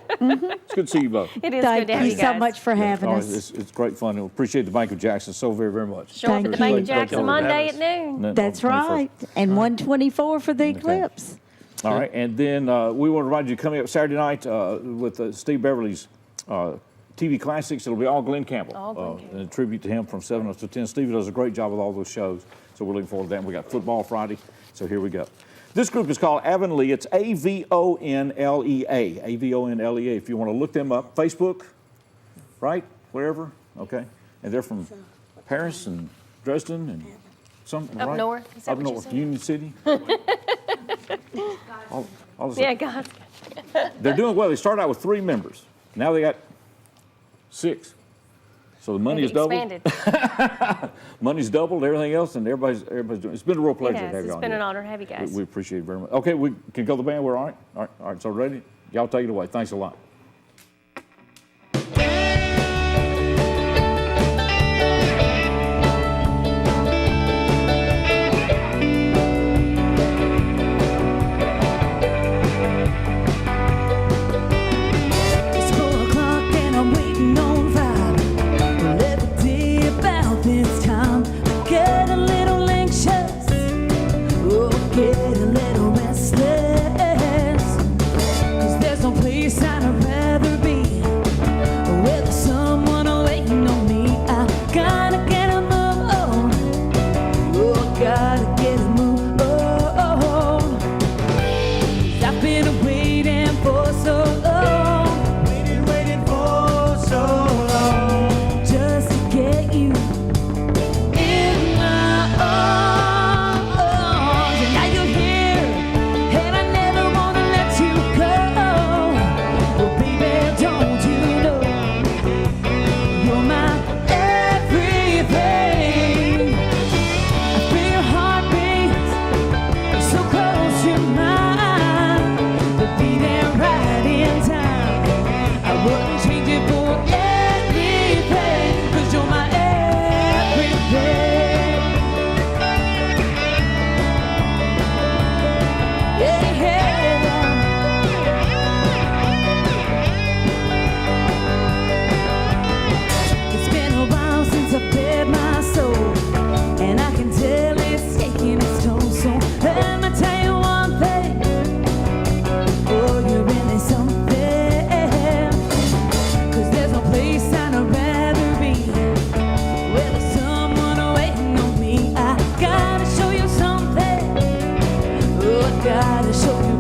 It's good to see you both. It is Thank good to have you you so guys. much for having Oh, us. it's great fun. We appreciate the Bank of Jackson so very, very much. Show up at the Bank of Jackson Monday at noon. That's right. And 124 for the eclipse. All right, and then we want to remind you coming up Saturday night with Steve Beverly's TV Classics. It'll be all Glenn Campbell. All Glenn Campbell. In tribute to him from 7 to 10. Steve does a great job with all those shows, so we're looking forward to that. And we got football Friday, so here we go. This group is called AVONLEA. It's AVONLEA. AVONLEA. If you want to look them up, Facebook, right? Wherever. Okay. And they're from Paris and Dresden and something. Up right? north. Is that Up what you north, said? Union City. all this- Yeah, God. They're doing well. They started out with 3 members. Now they got 6. So the money is doubled. Expanded. Money's doubled, everything else, and everybody's doing. It's been a real pleasure to have you It's on been here. an honor to have you guys. We appreciate it very much. Okay, we can go to the band. We're all right. All right. So ready? Y'all take it away. Thanks a lot. It's 4 o'clock and I'm waiting on 5. Well, every day about this time, I get a little anxious, oh, get a little restless. 'Cause there's no place I'd rather be with someone waiting on me. I gotta get a move on, oh, gotta get a move on. 'Cause I've been waiting for so long. Waiting for so long, just to get you in my arms. And now you're here, and I never wanna let you go. Well, baby, don't you know you're my everything? I feel your heartbeat so close to mine, but beating right in time. I wouldn't change it for anything, 'cause you're my everything. Yeah, it's been a while since I fed my soul, and I can tell it's taking its toll. So let me tell you one thing, oh, you're really something. 'Cause there's no place I'd rather be with someone waiting on me. I gotta show you something, oh, I gotta show you